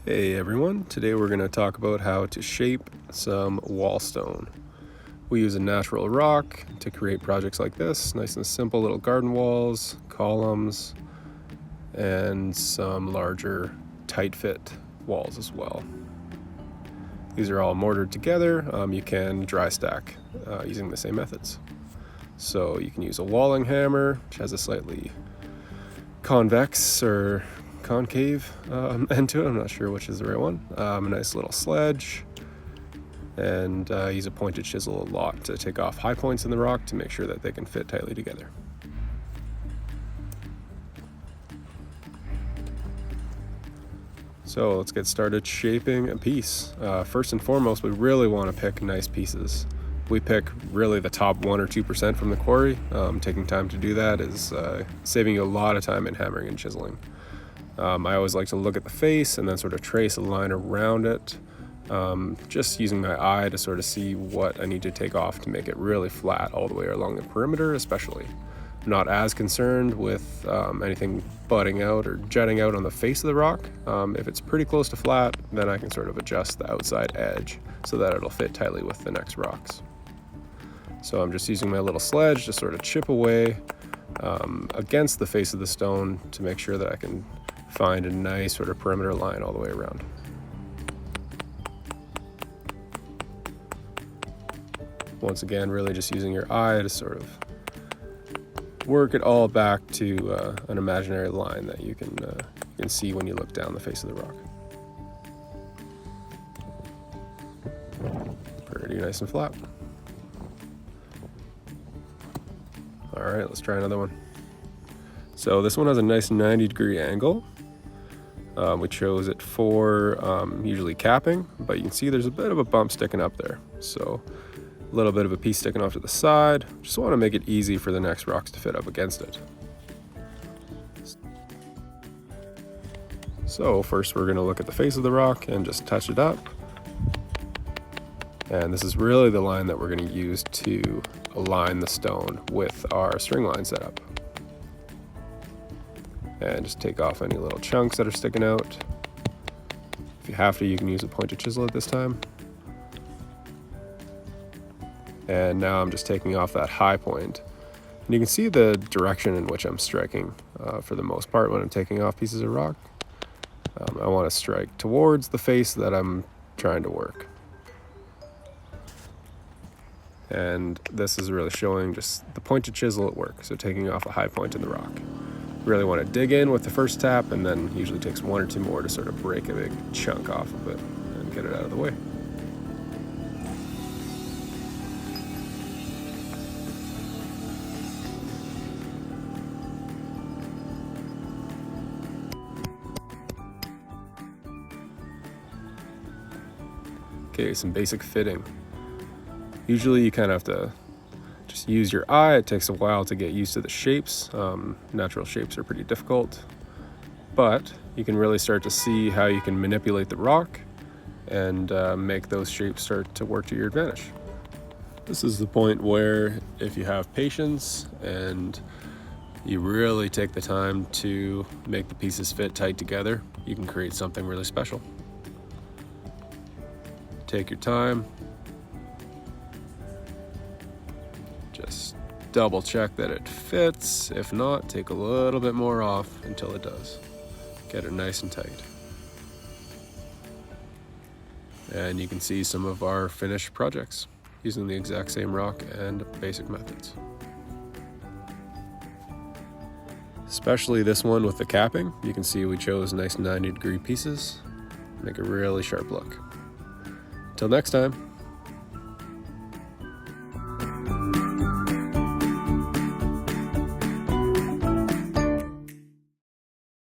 Hey everyone, today we're going to talk about how to shape some wall stone. We use a natural rock to create projects like this, nice and simple little garden walls, columns, and some larger tight fit walls as well. These are all mortared together. You can dry stack using the same methods. So you can use a walling hammer, which has a slightly convex or concave end to it. I'm not sure which is the right one. A nice little sledge, and use a pointed chisel a lot to take off high points in the rock to make sure that they can fit tightly together. So let's get started shaping a piece. First and foremost, we really want to pick nice pieces. We pick really the top 1 or 2% from the quarry. Taking time to do that is saving you a lot of time in hammering and chiseling. I always like to look at the face and then sort of trace a line around it, just using my eye to sort of see what I need to take off to make it really flat all the way along the perimeter especially. I'm not as concerned with anything butting out or jutting out on the face of the rock. If it's pretty close to flat, then I can sort of adjust the outside edge so that it'll fit tightly with the next rocks. So I'm just using my little sledge to sort of chip away against the face of the stone to make sure that I can find a nice sort of perimeter line all the way around. Once again, really just using your eye to sort of work it all back to an imaginary line that you can see when you look down the face of the rock. Pretty nice and flat. All right, let's try another one. So this one has a nice 90-degree angle. We chose it for usually capping, but you can see there's a bit of a bump sticking up there. So a little bit of a piece sticking off to the side. Just want to make it easy for the next rocks to fit up against it. So first we're going to look at the face of the rock and just touch it up. And this is really the line that we're going to use to align the stone with our string line setup. And just take off any little chunks that are sticking out. If you have to, you can use a pointed chisel at this time. And now I'm just taking off that high point. And you can see the direction in which I'm striking for the most part when I'm taking off pieces of rock. I want to strike towards the face that I'm trying to work. And this is really showing just the pointed chisel at work, so taking off a high point in the rock. Really want to dig in with the first tap, and then usually takes 1 or 2 more to sort of break a big chunk off of it and get it out of the way. Okay, some basic fitting. Usually you kind of have to just use your eye. It takes a while to get used to the shapes. Natural shapes are pretty difficult, but you can really start to see how you can manipulate the rock and make those shapes start to work to your advantage. This is the point where if you have patience and you really take the time to make the pieces fit tight together, you can create something really special. Take your time. Just double check that it fits. If not, take a little bit more off until it does. Get it nice and tight. And you can see some of our finished projects using the exact same rock and basic methods. Especially this one with the capping. You can see we chose nice 90-degree pieces. Make a really sharp look. Until next time.